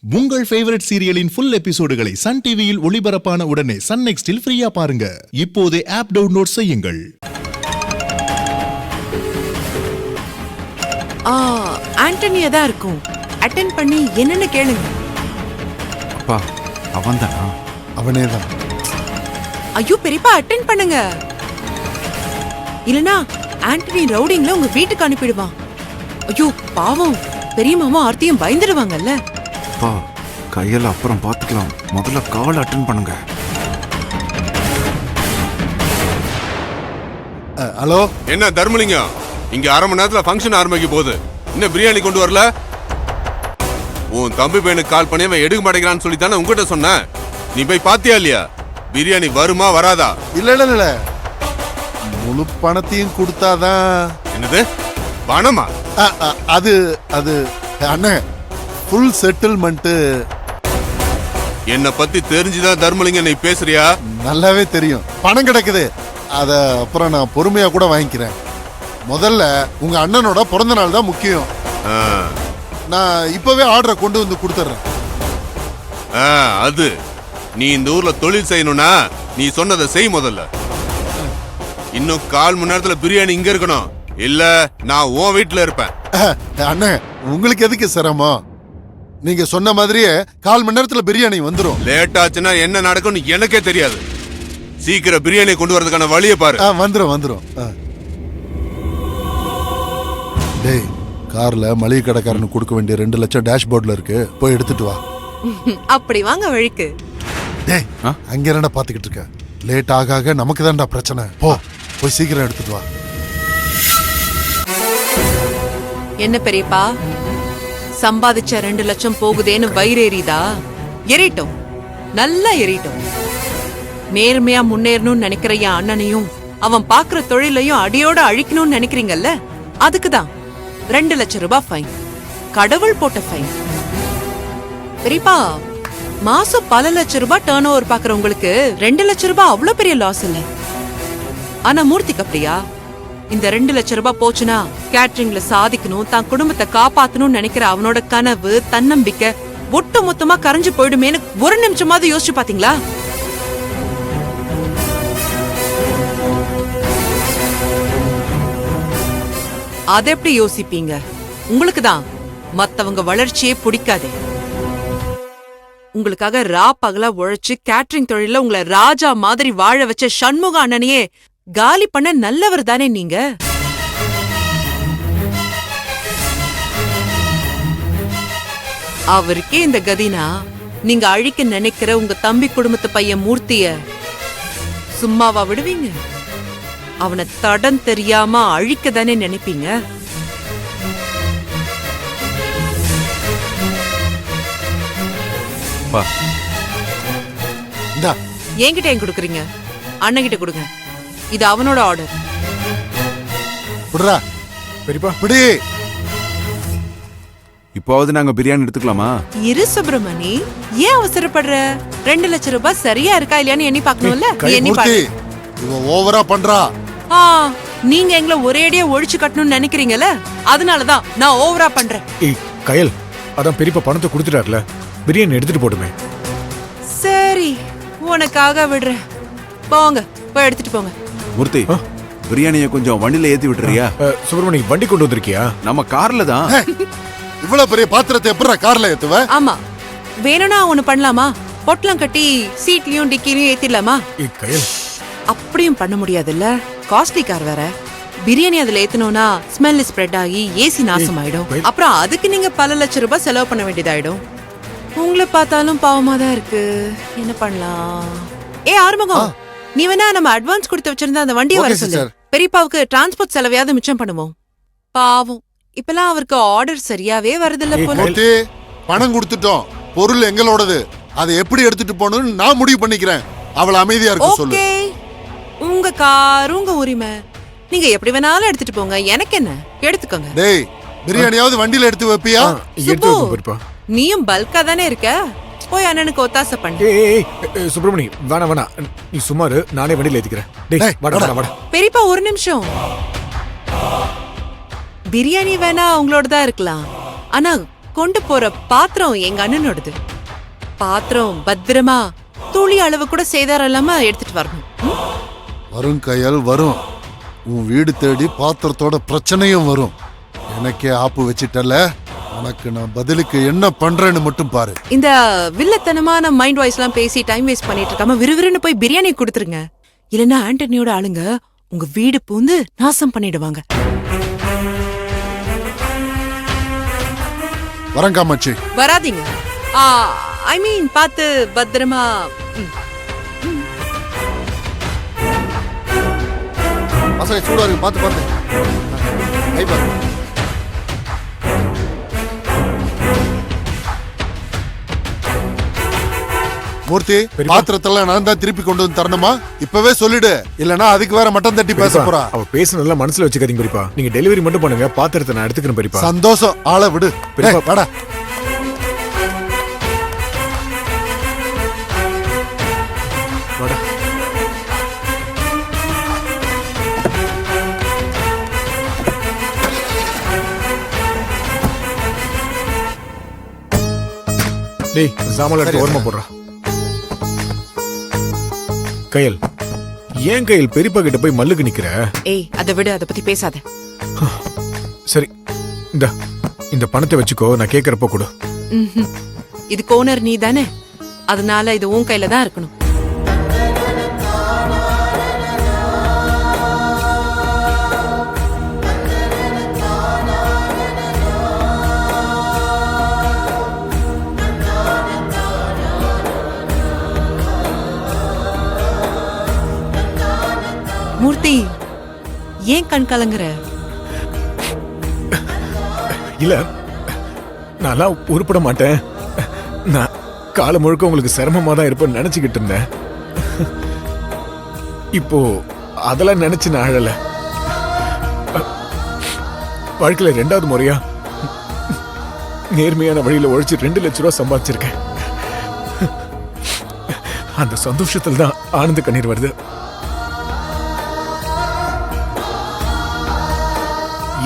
உங்கள் favourite சீரியலின் full எபிசோடுகளை Sun டிவியில் ஒளிபரப்பான உடனே சன் நெக்ஸ்டில் ஃப்ரீயா பாருங்க. இப்போதே ஆப் டவுன்லோட் செய்யுங்கள். ஆண்டனியா தான் இருக்கும். அட்டெண்ட் பண்ணி என்னன்னு கேளுங்க. அப்பா அவன்தானா? அவனேதான். ஐயோ பெரியப்பா அட்டெண்ட் பண்ணுங்க. இல்லனா ஆண்டனி ரவுடிங்ல உங்க வீட்டுக்கு அனுப்பிடுவான். ஐயோ பாவம் பெரிய மாமா ஆர்த்தியும் பயந்துடுவாங்கல்ல. அப்பா கையில அப்புறம் பாத்துக்கலாம், முதல்ல கால் அட்டெண்ட் பண்ணுங்க. ஹலோ, என்ன தர்மலிங்கம், இங்க அரை மணி நேரத்துல ஃபங்க்ஷன் ஆரம்பிக்க போகுது, இன்னும் பிரியாணி கொண்டு வரல? உன் தம்பி பையனுக்கு கால் பண்ணி அவன் எடுக்க மாட்டேங்கிறான்னு சொல்லி தானே உங்ககிட்ட சொன்னேன். நீ போய் பாத்தியா இல்லையா? பிரியாணி வருமா வராதா? இல்ல முழு பணத்தையும் கொடுத்தாதான். என்னது பணமா? அது அது அண்ணே, ஃபுல் செட்டில்மெண்ட். என்ன பத்தி தெரிஞ்சுதான் தர்மலிங்கம் நீ பேசுறியா? நல்லாவே தெரியும். பணம் கிடைக்குது, அத அப்புறம் நான் பொறுமையா கூட வாங்கிக்கிறேன். முதல்ல உங்க அண்ணனோட பிறந்த நாள் தான் முக்கியம். நான் இப்பவே ஆர்டரை கொண்டு வந்து கொடுத்துறேன். அது நீ இந்த ஊர்ல தொழில் செய்யணும்னா நீ சொன்னதை செய். முதல்ல இன்னும் 1/4 மணி நேரத்துல பிரியாணி இங்க இருக்கணும், இல்ல நான் உன் வீட்டுல இருப்பேன். அண்ணே, உங்களுக்கு எதுக்கு சிரமம்? நீங்க சொன்ன மாதிரியே 1/4 மணி நேரத்துல பிரியாணி வந்துரும். லேட் ஆச்சுன்னா என்ன நடக்கும்னு எனக்கே தெரியாது. சீக்கிரம் பிரியாணி கொண்டு வரதுக்கான வழியை பாரு. வந்துரும். டேய், கார்ல மளிகை கடைக்காரனுக்கு கொடுக்க வேண்டிய 2 லட்சம் டேஷ்போர்ட்ல இருக்கு, போய் எடுத்துட்டு வா. அப்படி வாங்க வழிக்கு. டேய், அங்க என்னடா பாத்துக்கிட்டு இருக்க? லேட் ஆக நமக்கு தான்டா பிரச்சனை. போய் சீக்கிரம் எடுத்துட்டு வா. என்ன பெரியப்பா, சம்பாதிச்ச 2 லட்சம் போகுதேன்னு வயிறேறிதா? எரிட்டோம், நல்லா எரிட்டோம். நேர்மையா முன்னேறணும்னு நினைக்கிற என் அண்ணனையும் அவன் பாக்குற தொழிலையும் அடியோட அழிக்கணும்னு நினைக்கிறீங்கல்ல, அதுக்குதான் 2 லட்சம் ரூபாய் ஃபைன். கடவுள் போட்ட ஃபைன். பெரியப்பா, மாசம் பல லட்சம் ரூபாய் டர்ன் ஓவர் பாக்குறவங்களுக்கு 2 லட்சம் ரூபாய் அவ்வளவு பெரிய லாஸ் இல்ல. ஆனா மூர்த்திக்கு அப்படியா? இந்த 2 லட்சம் ரூபாய் போச்சுன்னா கேட்டரிங்ல சாதிக்கணும், தான் குடும்பத்தை காப்பாத்தணும்னு நினைக்கிற அவனோட கனவு, தன்னம்பிக்கை ஒட்டு மொத்தமா கரைஞ்சு போயிடுமேன்னு ஒரு நிமிஷமாவது யோசிச்சு பாத்தீங்களா? அத எப்படி யோசிப்பீங்க? உங்களுக்கு தான் மத்தவங்க வளர்ச்சியே பிடிக்காதே. உங்களுக்காக ரா பகலா உழைச்சு கேட்டரிங் தொழில உங்களை ராஜா மாதிரி வாழ வச்ச சண்முக அண்ணனையே காலி பண்ண நல்லவர் தானே நீங்க? அவருக்கே இந்த கதினா, நீங்க அழிக்க நினைக்கிற உங்க தம்பி குடும்பத்து பையன் மூர்த்திய சும்மாவா விடுவீங்க? அவனை தடம் தெரியாம அழிக்க தானே நினைப்பீங்க? என்கிட்ட ஏன் கொடுக்குறீங்க? அண்ணகிட்ட கொடுங்க. இது அவனோட ஆர்டர். விடுறா பெரியப்பா, விடு. இப்போவாவது நாங்க பிரியாணி எடுத்துக்கலாமா? இரு சுப்பிரமணி, ஏன் அவசரப்படுற? 2 லட்சம் ரூபாய் சரியா இருக்கா இல்லையான்னு எண்ணி பார்க்கணும்ல. எண்ணி பாரு. இவன் ஓவரா பண்றா. நீங்க எங்களை ஒரேடியா ஒழிச்சு கட்டணும்னு நினைக்கிறீங்கல்ல, அதனாலதான் நான் ஓவரா பண்றேன். கயல், அதான் பெரியப்பா பணத்தை கொடுத்துட்டார்ல, பிரியாணி எடுத்துட்டு போடுமே. சரி, உனக்காக விடுறேன். போங்க, போய் எடுத்துட்டு போங்க. மூர்த்தி, பிரியாணியை கொஞ்சம் வண்டியில ஏத்தி விட்டுறியா? சுப்பிரமணி, வண்டி கொண்டு வந்திருக்கியா? நம்ம கார்ல தான். இவ்வளவு பெரிய பாத்திரத்தை எப்படி கார்ல ஏத்துவ? ஆமா, வேணும்னா ஒண்ணு பண்ணலாமா? பொட்டலம் கட்டி சீட்லயும் டிக்கிலையும் ஏத்திடலாமா? கயல், அப்படியும் பண்ண முடியாதுல்ல, காஸ்ட்லி கார் வேற. பிரியாணி அதுல ஏத்தணும்னா ஸ்மெல் ஸ்ப்ரெட் ஆகி ஏசி நாசம் ஆயிடும். அப்புறம் அதுக்கு நீங்க பல லட்சம் ரூபாய் செலவு பண்ண வேண்டியதாயிடும். உங்களை பார்த்தாலும் பாவமா தான் இருக்கு. என்ன பண்ணலாம்? ஆறுமுகம், நீ வேணா நம்ம அட்வான்ஸ் கொடுத்து வச்சிருந்த அந்த வண்டியை வர சொல்லு. பெரியப்பாவுக்கு டிரான்ஸ்போர்ட் செலவையாவது மிச்சம் பண்ணுவோம். பாவம், இப்பெல்லாம் அவருக்கு ஆர்டர் சரியாவே வருதில்ல போல. பணம் கொடுத்துட்டோம், பொருள் எங்களோடது. அதை எப்படி எடுத்துட்டு போகணும்னு நான் முடிவு பண்ணிக்கிறேன். அவளை அமைதியா இருக்க சொல்லு. உங்க கார், உங்க உரிமை. நீங்க எப்படி வேணாலும் எடுத்துட்டு போங்க, எனக்கு என்ன, எடுத்துக்கோங்க. டேய், பிரியாணியாவது வண்டியில எடுத்து வைப்பியா? நீயும் பல்கா தானே இருக்க, போய் அண்ணனுக்கு ஒத்தாசை பண்ணு. சுப்பிரமணி, வேணா நீ சுமாரு, நானே வண்டியில ஏத்திக்கிறேன். பெரியப்பா ஒரு நிமிஷம். பிரியாணி வேணா உங்களோட தான் இருக்கலாம், ஆனா கொண்டு போற பாத்திரம் எங்க அண்ணனோடது. பாத்திரம் பத்திரமா துளி அளவு கூட சேதாரம் இல்லாம எடுத்துட்டு வரணும். வரும் கையல் வரும். உன் வீடு தேடி பாத்திரத்தோட பிரச்சனையும் வரும். எனக்கே ஆப்பு வச்சிட்டல, உனக்கு நான் பதிலுக்கு என்ன பண்றேன்னு மட்டும் பாரு. இந்த வில்லத்தனமான மைண்ட் வாய்ஸ் எல்லாம் பேசி டைம் வேஸ்ட் பண்ணிட்டு இருக்காம விறுவிறுன்னு போய் பிரியாணி கொடுத்துருங்க. இல்லைன்னா ஆண்டனியோட ஆளுங்க உங்க வீடு பூந்து நாசம் பண்ணிடுவாங்க. வரேன் காமாட்சி. வராதீங்க. ஐ மீன் பார்த்து பத்திரமா. மசாலா சூடா இருக்கு, பார்த்து பார்த்து. கை பாரு. மூர்த்தி, பாத்திரத்தெல்லாம் நான் தான் திருப்பி கொண்டு வந்து தரணுமா? இப்பவே சொல்லிடு, இல்லனா அதுக்கு வேற மட்டம் தட்டி பேச போறா. அவ பேசுனதெல்லாம் மனசுல வச்சுக்காதீங்க பெரியப்பா. நீங்க டெலிவரி மட்டும் பண்ணுங்க, பாத்திரத்தை நான் எடுத்துக்கிறேன் பெரியப்பா. சந்தோஷம், ஆளை விடு. பெரியப்பா, வாடா. வாடா. டேய், சாமான் எடுத்து ஓரமா போடுறா. கையல், ஏன் கையல் பெரியப்பா கிட்ட போய் மல்லுக்கு நிக்கிற? ஏய், அதை விட அதை பத்தி பேசாத. சரி, இந்த பணத்தை வச்சுக்கோ, நான் கேக்குறப்ப கொடு. இதுக்கு ஓனர் நீ தானே, அதனால இது உன் கையில தான் இருக்கணும். மூர்த்தி, ஏன் கண் கலங்குற? இல்ல, நான்லாம் உருப்பட மாட்டேன். நான் காலம் முழுக்க உங்களுக்கு சிரமமா தான் இருப்பேன்னு நினைச்சுக்கிட்டு இருந்தேன். இப்போ அதெல்லாம் நினைச்சு நான் அழல. வாழ்க்கையில 2வது முறையா நேர்மையான வழியில உழைச்சு 2 லட்சம் ரூபாய் சம்பாதிச்சிருக்கேன். அந்த சந்தோஷத்துல தான் ஆனந்த கண்ணீர் வருது.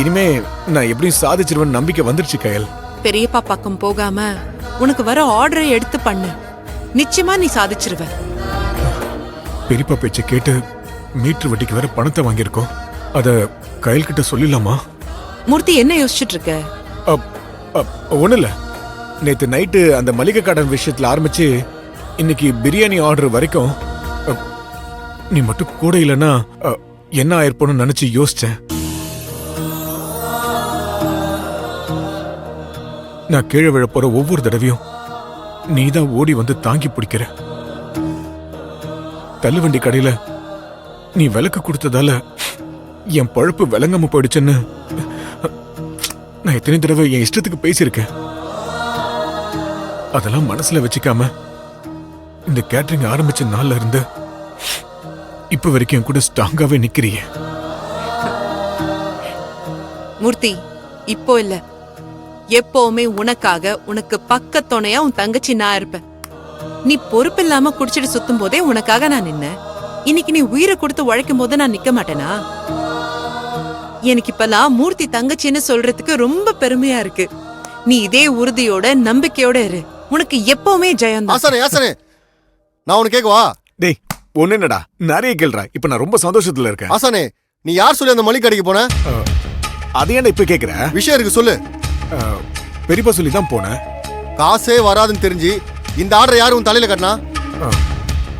இனிமே நான் எப்படியும் சாதிச்சிருவேன் நம்பிக்கை வந்துருச்சு கையல். பெரியப்பா பக்கம் போகாம உனக்கு வர ஆர்டரை எடுத்து பண்ணு, நிச்சயமா நீ சாதிச்சிருவ. பெரியப்பா பேச்சை கேட்டு மீட்டர் வட்டிக்கு வேற பணத்தை வாங்கியிருக்கோம். அத கையல் கிட்ட சொல்லிடலாமா? மூர்த்தி, என்ன யோசிச்சுட்டு இருக்க? ஒண்ணு இல்ல, நேத்து நைட்டு அந்த மளிகை கடன் விஷயத்துல ஆரம்பிச்சு இன்னைக்கு பிரியாணி ஆர்டர் வரைக்கும் நீ மட்டும் கூட இல்லைன்னா என்ன ஆயிருப்போன்னு நினைச்சு யோசிச்சேன். நான் கீழே விழ போற ஒவ்வொரு தடவையும் நீதான் ஓடி வந்து தாங்கி பிடிக்கிற. தள்ளுவண்டி கடையில நீ விலக்கு கொடுத்ததால என் பழப்பு விளங்காம போயிடுச்சுன்னு நான் எத்தனை தடவை என் இஷ்டத்துக்கு பேசியிருக்கேன். அதெல்லாம் மனசுல வச்சுக்காம இந்த கேட்டரிங் ஆரம்பிச்ச நாள்ல இருந்து இப்ப வரைக்கும் என் கூட ஸ்ட்ராங்காவே நிக்கிறிய. மூர்த்தி, இப்போ இல்ல, எப்பவுமே உனக்காக உனக்கு பக்கத்துணையா உன் தங்கச்சி நான் இருப்பேன். நீ பொறுப்பு இல்லாம குடிச்சிட்டு சுத்தும் போதே உனக்காக நான் நின்ன. இன்னைக்கு நீ உயிரை கொடுத்து உழைக்கும் போது நான் நிக்க மாட்டேனா? எனக்கு இப்பெல்லாம் மூர்த்தி தங்கச்சின்னு சொல்றதுக்கு ரொம்ப பெருமையா இருக்கு. நீ இதே உறுதியோட நம்பிக்கையோட இரு, உனக்கு எப்பவுமே ஜெயம் தான். ஆசனே ஆசனே, நான் உனக்கு கேட்கவா? டேய், ஒண்ணு என்னடா நிறைய கேள்றா. இப்ப நான் ரொம்ப சந்தோஷத்துல இருக்கேன். ஆசனே, நீ யார் சொல்லி அந்த மளிகை கடைக்கு போன? அது ஏன்டா இப்ப கேக்குற? விஷயம் இருக்கு, சொல்லு. பெரியப்பா சொல்லி தான் போனேன். காசே வராதுன்னு தெரிஞ்சு இந்த ஆர்டர் யாரு உன் தலையில கட்டினா?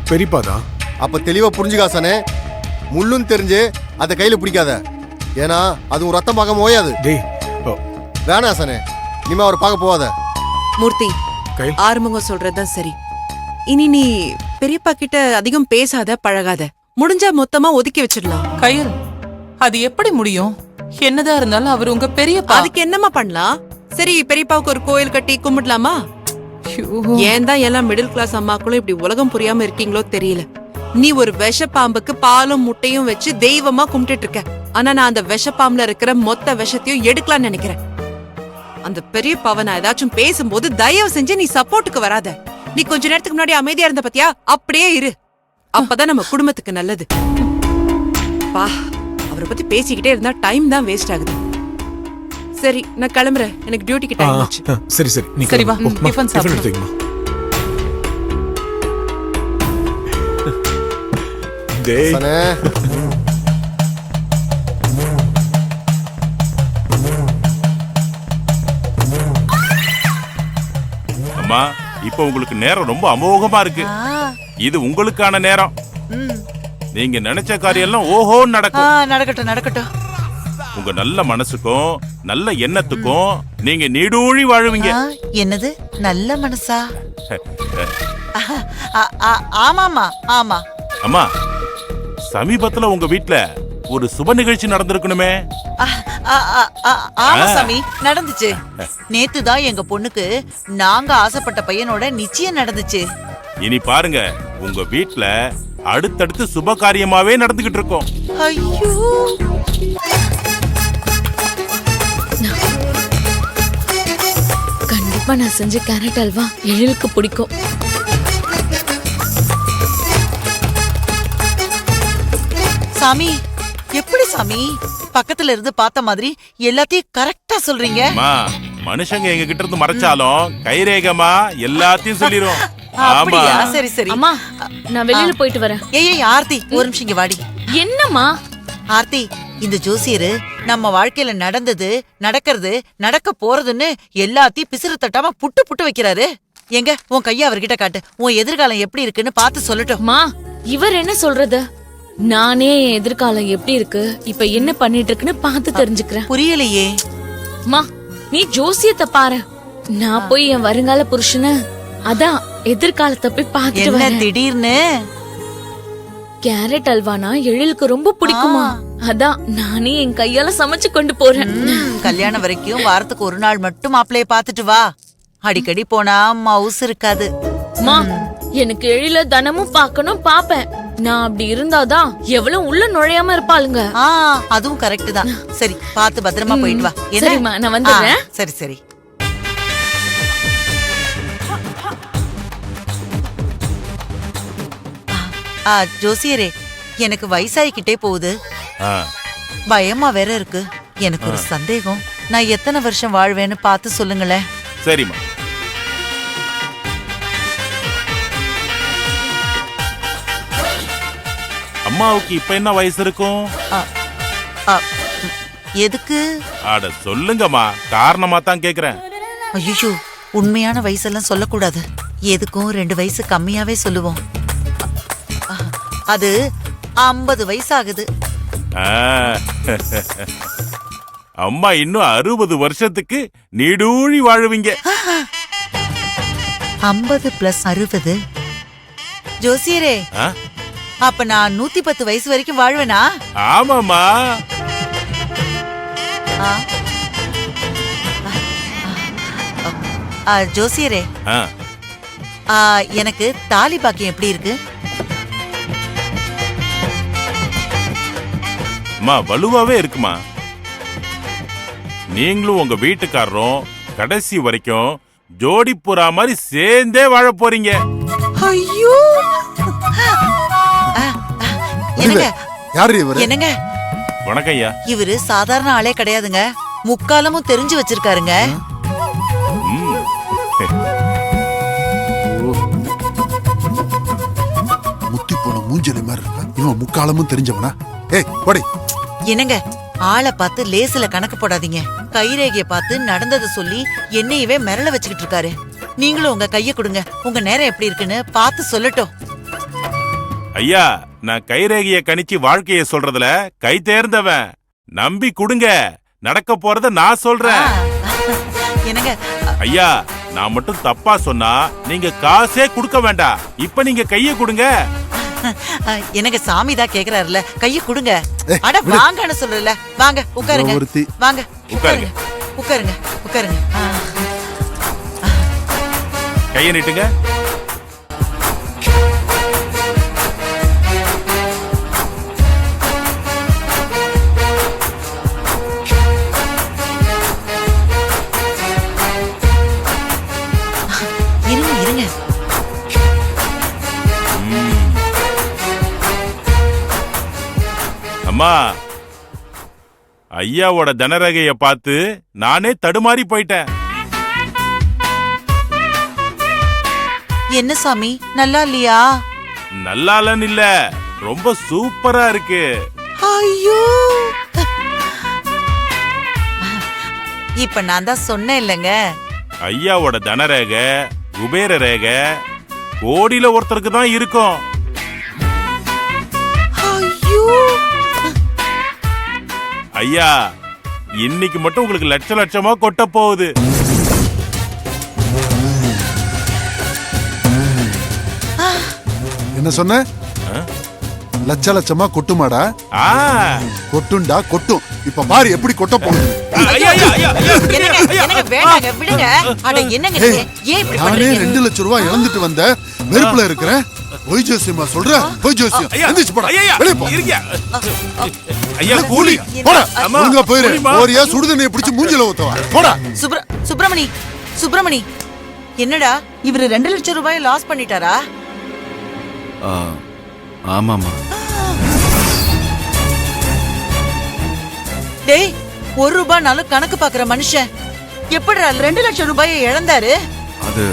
பெரியப்பா தான். அப்ப தெளிவா புரிஞ்சுக்காசனே, முள்ளுன்னு தெரிஞ்சு அதை கையில பிடிக்காத. ஏன்னா அது உன் ரத்தம் பார்க்க ஓயாது. டேய், வேணாசனே, இனிமே அவர் பார்க்க போவாத. மூர்த்தி, கையில் ஆறுமுகம் சொல்றதுதான் சரி. இனி நீ பெரியப்பா கிட்ட அதிகம் பேசாத, பழகாத. முடிஞ்சா மொத்தமா ஒதுக்கி வச்சிடலாம். கையல், அது எப்படி முடியும்? என்னதான் இருந்தாலும் அவர் உங்க பெரியப்பா. அதுக்கு என்னமா பண்ணலாம்? சரி, பெரியப்பாவுக்கு ஒரு கோயில் கட்டி கும்பிடலாமா? ஏன் தான் எல்லாம் மிடில் கிளாஸ் அம்மாக்களும் இப்படி உலகம் புரியாம இருக்கீங்களோ தெரியல. நீ ஒரு விஷப்பாம்புக்கு பாலும் முட்டையும் வச்சு தெய்வமா கும்பிட்டு இருக்க. ஆனா நான் அந்த விஷப்பாம்புல இருக்கிற மொத்த விஷத்தையும் எடுக்கலாம்னு நினைக்கிறேன். அந்த பெரியப்பாவை நான் ஏதாச்சும் பேசும்போது தயவு செஞ்சு நீ சப்போர்ட்டுக்கு வராத. நீ கொஞ்ச நேரத்துக்கு முன்னாடி அமைதியா இருந்த பத்தியா? அப்படியே இரு, அப்பதான் நம்ம குடும்பத்துக்கு நல்லது. பா, அவரை பத்தி பேசிக்கிட்டே இருந்தா டைம் தான் வேஸ்ட் ஆகுது. சரி நான் கிளம்புறேன், எனக்கு டியூட்டிக்கு டைம் ஆச்சு. சரி சரி நீ சரி, வா. கிளம்பு. போ, டிஃபன் டிஃபன் சாப்பிடு. எடுத்துக்கமா. டேய் சனே, அம்மா இப்ப உங்களுக்கு நேரம் ரொம்ப அமோகமா இருக்கு. இது உங்களுக்கான நேரம். நீங்க நினைச்ச காரியம் எல்லாம் ஓஹோன்னு நடக்கும். நடக்கட்டும் நடக்கட்டும். உங்க நல்ல மனசுக்கும் நல்ல எண்ணத்துக்கும் நீங்க நீடூழி வாழுவீங்க. என்னது நல்ல மனசா? ஆமாமா ஆமா. அம்மா சமீபத்துல உங்க வீட்ல ஒரு சுப நிகழ்ச்சி நடந்திருக்கணுமே. ஆமா சாமி, நடந்துச்சு. நேத்து தான் எங்க பொண்ணுக்கு நாங்க ஆசைப்பட்ட பையனோட நிச்சயம் நடந்துச்சு. இனி பாருங்க உங்க வீட்ல அடுத்தடுத்து சுப காரியமாவே நடந்துகிட்டு இருக்கோம். ஐயோ, கண்டிப்பா நான் செஞ்ச கேரட் அல்வா எழிலுக்கு பிடிக்கும். சாமி எப்படி சாமி பக்கத்துல இருந்து பார்த்த மாதிரி எல்லாத்தையும் கரெக்டா சொல்றீங்க? அம்மா மனுஷங்க எங்க கிட்ட இருந்து மறைச்சாலும் கைரேகமா எல்லாத்தையும் சொல்லிரும். ஆமா அப்படியா? சரி சரி. அம்மா நான் வெளியில போயிட்டு வரேன். ஏய் ஆர்த்தி, ஒரு நிமிஷம் இங்க வாடி. என்னம்மா? ஆர்த்தி, இந்த ஜோசியரு நம்ம வாழ்க்கையில நடந்தது, நடக்கிறது, நடக்க போறதுன்னு எல்லாத்தையும் பிசிறு தட்டாம புட்டு புட்டு வைக்கிறாரு. எங்க உன் கைய அவர்கிட்ட காட்டு, உன் எதிர்காலம் எப்படி இருக்குன்னு பார்த்து சொல்லட்டும். அம்மா இவர் என்ன சொல்றது? நானே என் எதிர்காலம் எப்படி இருக்கு, இப்ப என்ன பண்ணிட்டு இருக்குன்னு பார்த்து தெரிஞ்சுக்கிறேன். புரியலையே. அம்மா நீ ஜோசியத்தை பாரு, நான் போய் என் வருங்கால புருஷன அதான் எதிர்காலத்தை போய் பார்த்துட்டு என்ன வரேன். திடீர்னு? கேரட் அல்வானா எழிலுக்கு ரொம்ப பிடிக்குமா, அதான் நானே என் கையால சமைச்சு கொண்டு போறேன். கல்யாணம் வரைக்கும் வாரத்துக்கு ஒரு நாள் மட்டும் மாப்பிளைய பாத்துட்டு வா. அடிக்கடி போனா மவுஸ் இருக்காது. அம்மா எனக்கு எழில தினமும் பார்க்கணும், பாப்பேன். நான் அப்படி இருந்தாதான் எவ்வளவு உள்ள நுழையாம இருப்பாளுங்க. அதுவும் கரெக்ட் தான். சரி பாத்து பத்திரமா போயிட்டு வா. சரிம்மா, நான் வந்துடுறேன். சரி சரி. ஜோசியரே, எனக்கு வயசாயிக்கிட்டே போகுது, ஆ, பயமா வேற இருக்கு. எனக்கு ஒரு சந்தேகம், நான் எத்தனை வருஷம் வாழ்வேன்னு பார்த்து சொல்லுங்களேன். சரிம்மா. அம்மாவுக்கு இப்ப என்ன வயசு இருக்கும்? அ, எதுக்கு? அட சொல்லுங்கம்மா, காரணமா தான் கேக்குறேன். ஐயோ, உண்மையான வயசெல்லாம் சொல்லக்கூடாது. எதுக்கும் 2 வயசு கம்மியாவே சொல்லுவோம். அது 50 வயசு ஆகுது. ஆ, அம்மா இன்னும் 60 வருஷத்துக்கு நீடூழி வாழுவீங்க. 50 + 60. ஜோசியரே, ஆ? அப்ப நான் 110 வயசு வரைக்கும் வாழ்வேனா? ஆமாம்மா. ஜோசியரே, ஆ, எனக்கு தாலி பாக்கியம் எப்படி இருக்கு? அம்மா வலுவாவே இருக்குமா. நீங்களும் உங்க வீட்டுக்காரரும் கடைசி வரைக்கும் ஜோடி புறா மாதிரி சேர்ந்தே வாழ போறீங்க. ஐயோ, என்னங்க யாரு இவரு? என்னங்க, வணக்கம் ஐயா. இவரு சாதாரண ஆளே கிடையாதுங்க. முக்காலமும் தெரிஞ்சு வச்சிருக்காருங்க. ம். முத்தி போன மூஞ்சலி மாதிரி இருக்கா. இவன் முக்காலமும் தெரிஞ்சவனா? ஏய் போடி. என்னங்க, ஆளை பார்த்து லேசுல கணக்கு போடாதீங்க. கைரேகைய பார்த்து நடந்ததை சொல்லி என்னையவே மிரள வச்சுக்கிட்டு இருக்காரு. நீங்களும் உங்க கைய கொடுங்க, உங்க நேரம் எப்படி இருக்குன்னு பார்த்து சொல்லட்டும். ஐயா, நான் கைரேகைய கணிச்சு வாழ்க்கைய சொல்றதுல கை தேர்ந்தவன். நம்பி கொடுங்க, நடக்க போறத நான் சொல்றேன். என்னங்க, ஐயா, நான் மட்டும் தப்பா சொன்னா நீங்க காசே கொடுக்க வேண்டாம். இப்ப நீங்க கைய கொடுங்க. எனக்கு சாமி தான் கேக்குறாருல, கைய கொடுங்க. ஏய், அட வாங்கன்னு சொல்றல, வாங்க உட்காருங்க. ஒருத்தி. வாங்க உட்காருங்க. உட்காருங்க உட்காருங்க. கைய நீட்டுங்க. இருங்க இருங்க. அம்மா, ஐயாவோட தனரகைய பார்த்து நானே தடுமாறி போயிட்டேன். என்ன சாமி, நல்லா இல்லையா? நல்லாலன்னு இல்ல, ரொம்ப சூப்பரா இருக்கு. ஐயோ, இப்ப நான் தான் சொன்னேன் இல்லங்க, ஐயாவோட தனரேக குபேர ரேக கோடியில ஒருத்தருக்கு தான் இருக்கும். ஐயோ, ஐயா இன்னைக்கு மட்டும் உங்களுக்கு லட்ச லட்சமா கொட்ட போகுது. என்ன சொன்ன? லட்ச லட்சமா கொட்டுமாடா? கொட்டுண்டா, கொட்டும். இப்ப பாரு எப்படி கொட்ட போகுது. என்னங்க வேண்டாங்க, விடுங்க. அட என்னங்க நீங்க? ஏன் இப்படி நானே பண்றீங்க? 2 லட்சம் ரூபாய் இழந்துட்டு வந்த வெறுப்புல இருக்கிறேன். பொய் ஜோசியமா சொல்ற? பொய் ஜோசியம். எந்திரிச்சு போடா. வெளிய போ. ஐயா கூலி போடா. ஒழுங்கா போயிரு. ஓரியா சுடுதண்ணியை பிடிச்சு மூஞ்சில ஊத்தவா. போடா. சுப்பிரமணி என்னடா இவரு 2 லட்சம் ரூபாய் லாஸ் பண்ணிட்டாரா? ஆமாமா. டேய், 1 ரூபாய்னாலும் கணக்கு பாக்குற மனுஷன் எப்படிடா 2 லட்சம் ரூபாயை இழந்தாரு? அது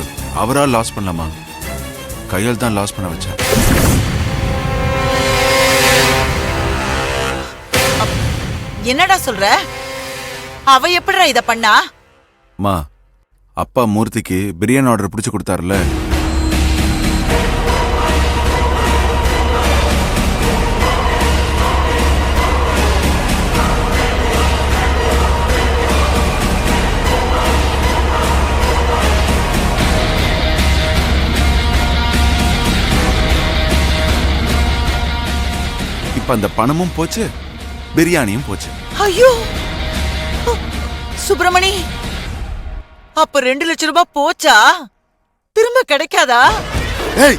அவரா லாஸ் பண்ணலாமா? கையால் தான் லாஸ் பண்ண வச்சேன். என்னடா சொல்ற? அவ எப்படிடா இத பண்ணா? மா, அப்பா மூர்த்திக்கு பிரியாணி ஆர்டர் பிடிச்சு கொடுத்தாருல, இப்ப அந்த பணமும் போச்சு, பிரியாணியும் போச்சு. ஐயோ சுப்பிரமணி, அப்ப 2 லட்சம் ரூபாய் போச்சா? திரும்ப கிடைக்காதா? ஏய்,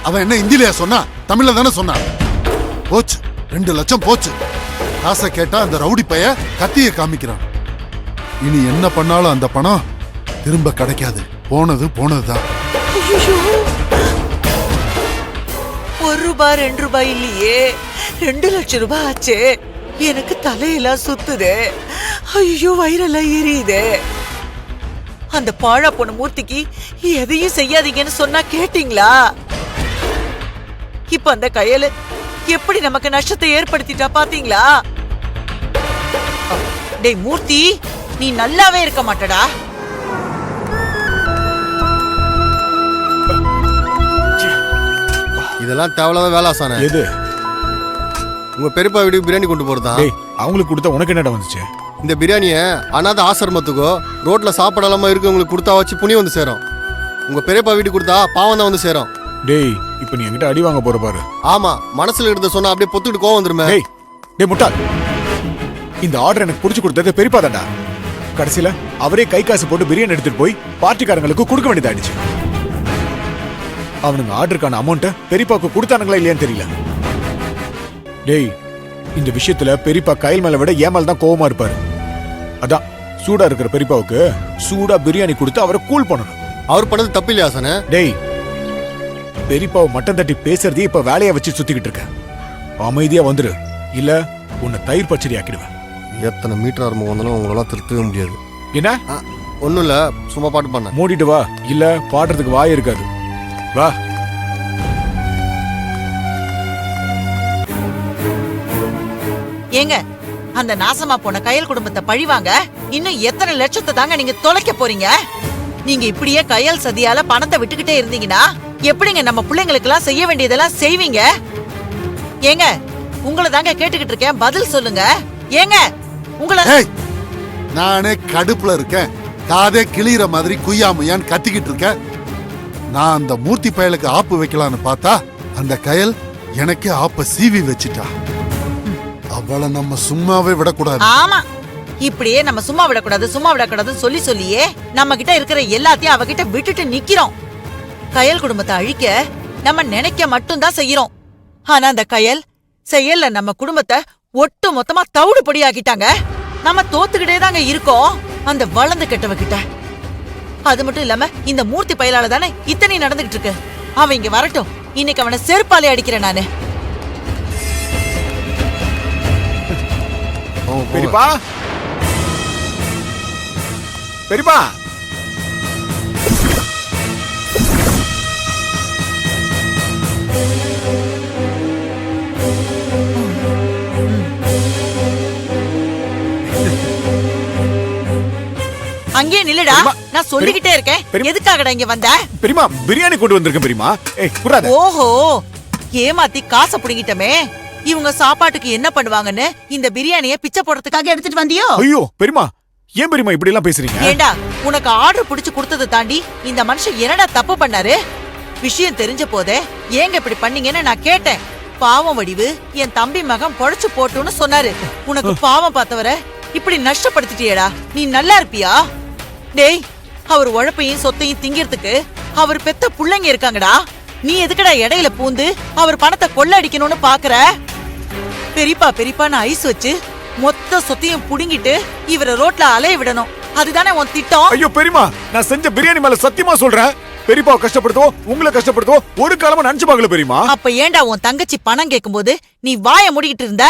அவன் என்ன இந்தியிலயா சொன்னா? தமிழ்ல தானே சொன்னா. போச்சு, 2 லட்சம் போச்சு. காசை கேட்டா அந்த ரவுடி பைய கத்திய காமிக்கிறான். இனி என்ன பண்ணாலும் அந்த பணம் திரும்ப கிடைக்காது. போனது போனதுதான். 1 ரூபாய் 2 ரூபாய் இல்லையே, 2 லட்சம் ரூபாய் ஆச்சே. எனக்கு தலையெல்லாம் சுத்துது. ஐயோ, வயிறெல்லாம் எரியுது. அந்த பாழா போன மூர்த்திக்கு எதையும் செய்யாதீங்கன்னு சொன்னா கேட்டீங்களா? இப்ப அந்த கையல எப்படி நமக்கு நஷ்டத்தை ஏற்படுத்திட்டா பாத்தீங்களா? டேய் மூர்த்தி, நீ நல்லாவே இருக்க மாட்டடா. இதெல்லாம் தேவையில்லாத வேலை ஆசானே. எது? உங்க பெரியப்பா வீட்டுக்கு பிரியாணி கொண்டு போறதா? டேய், அவங்களுக்கு கொடுத்தா உனக்கு என்னடா வந்துச்சு? இந்த பிரியாணியை அனாதை ஆசிரமத்துக்கோ ரோட்ல சாப்பிடாம இருக்கவங்களுக்கு கொடுத்தா வச்சு புண்ணியம் வந்து சேரும். உங்க பெரியப்பா வீட்டுக்கு கொடுத்தா பாவம் தான் வந்து சேரும். டேய், இப்ப நீ என்கிட்ட அடி வாங்க போற பாரு. ஆமா, மனசுல இருந்த சொன்னா அப்படியே பொத்துட்டு கோவம் வந்துருமே. டேய் முட்டாள், இந்த ஆர்டர் எனக்கு புடிச்சு கொடுத்தது பெரியப்பா தான்டா. கடைசியில அவரே கை காசு போட்டு பிரியாணி எடுத்துட்டு போய் பார்ட்டிக்காரங்களுக்கு கொடுக்க வேண்டியதாயிடுச்சு. அவனுங்க ஆர்டருக்கான அமௌண்ட்டை பெரியப்பாவுக்கு கொடுத்தானுங்களா இல்லையான்னு தெரியல. டேய், இந்த விஷயத்துல பெரியப்பா கையில் மேல விட ஏமால் தான் கோவமா இருப்பாரு. அதான் சூடா இருக்கிற பெரியப்பாவுக்கு சூடா பிரியாணி கொடுத்து அவரை கூல் பண்ணணும். அவர் பண்ணது தப்பு இல்லையா ஆசானே? டேய், பெரியப்பாவை மட்டம் தட்டி பேசுறதே இப்ப வேலையா வச்சு சுத்திக்கிட்டு இருக்க. அமைதியா வந்துரு, இல்ல உன்னை தயிர் பச்சடி ஆக்கிடுவேன். எத்தனை மீட்டர் ஆரம்பம் வந்தாலும் உங்களால திருத்தவே முடியாது. என்ன? ஒண்ணும் இல்ல, சும்மா பாட்டு பண்ண. மூடிட்டு வா, இல்ல பாடுறதுக்கு வாய் இருக்காது. வா. ஏங்க, அந்த நாசமா போன கயல் குடும்பத்தை பழிவாங்க இன்னும் எத்தனை லட்சத்தை தாங்க நீங்க தொலைக்க போறீங்க? நீங்க இப்படியே கயல் சதியால பணத்தை விட்டுக்கிட்டே இருந்தீங்கன்னா எப்படிங்க நம்ம பிள்ளைங்களுக்கு எல்லாம் செய்ய வேண்டியதெல்லாம் செய்வீங்க? ஏங்க, உங்களை தாங்க கேட்டுக்கிட்டு இருக்கேன், பதில் சொல்லுங்க. ஏங்க, உங்களை நானே கடுப்புல இருக்கேன். காதே கிளியிற மாதிரி குய்யாமையான்னு கத்திக்கிட்டு இருக்கேன். நான் அந்த மூர்த்தி பயலுக்கு ஆப்பு வைக்கலான்னு பார்த்தா அந்த கயல் எனக்கே ஆப்ப சீவி வச்சிட்டா. அவளை நம்ம சும்மாவே விடக்கூடாது. ஆமா, இப்படியே நம்ம சும்மா விடக்கூடாதுன்னு சொல்லி சொல்லியே நம்ம கிட்ட இருக்கிற எல்லாத்தையும் அவகிட்ட விட்டுட்டு நிக்கிறோம். கயல் குடும்பத்தை அழிக்க நம்ம நினைக்க மட்டும்தான் செய்யறோம். ஆனா அந்த கயல் செயல்ல நம்ம குடும்பத்தை ஒட்டு மொத்தமா தவிடு பொடி ஆக்கிட்டாங்க. நம்ம தோத்துக்கிட்டே தாங்க இருக்கோம் அந்த வளர்ந்து கெட்டவகிட்ட. அது மட்டும் இல்லாம இந்த மூர்த்தி பயலால தானே இத்தனை நடந்துகிட்டு இருக்கு. அவன் இங்க வரட்டும், இன்னைக்கு அவனை செருப்பாலே அடிக்கிறேன் நானு. பெரியப்பா பெரியப்பா அங்கேயே நில்லுடா. பெரியம்மா, நான் சொல்லிக்கிட்டே இருக்கேன். பெரியம்மா. எதுக்காகடா இங்க வந்த? பெரியமா பிரியாணி கொண்டு வந்திருக்கேன் பெரியமா. ஏய் குறாத. ஓஹோ, ஏமாத்தி காசை புடிங்கிட்டமே. இவங்க சாப்பாட்டுக்கு என்ன பண்ணுவாங்கன்னு இந்த பிரியாணிய பிச்சை போடுறதுக்காக எடுத்துட்டு வந்தியோ? ஐயோ பெரியமா, ஏன் பெரியமா இப்படி எல்லாம் பேசுறீங்க? ஏண்டா, உனக்கு ஆர்டர் புடிச்சு கொடுத்ததை தாண்டி இந்த மனுஷன் என்னடா தப்பு பண்ணாரு? விஷயம் தெரிஞ்ச போதே ஏங்க இப்படி பண்ணீங்கன்னு நான் கேட்டேன். பாவம் வடிவு என் தம்பி மகன் பொழைச்சு போட்டுன்னு சொன்னாரு. உனக்கு பாவம் பார்த்தவரை இப்படி நஷ்டப்படுத்திட்டியேடா. நீ நல்லா இருப்பியா? டேய், அவர் உழைப்பையும் சொத்தையும் திங்கிறதுக்கு அவர் பெத்த புள்ளைங்க இருக்காங்கடா. நீ எதுக்குடா இடையில பூந்து அவர் பணத்தை கொள்ள அடிக்கணும்னு பாக்குற? பெரியப்பா பெரியப்பான்னு ஐஸ் வச்சு மொத்த சொத்தையும் புடுங்கிட்டு இவரை ரோட்ல அலைய விடணும். அதுதானே உன் திட்டம்? ஐயோ பெரியமா, நான் செஞ்ச பிரியாணி மேல சத்தியமா சொல்றேன், பெரியப்பா கஷ்டப்படுத்தோ உங்களை கஷ்டப்படுத்தோ ஒரு காலமா நினைச்சு பார்க்கல பெரியமா. அப்ப ஏண்டா உன் தங்கச்சி பணம் கேட்கும்போது நீ வாயை மூடிக்கிட்டு இருந்த?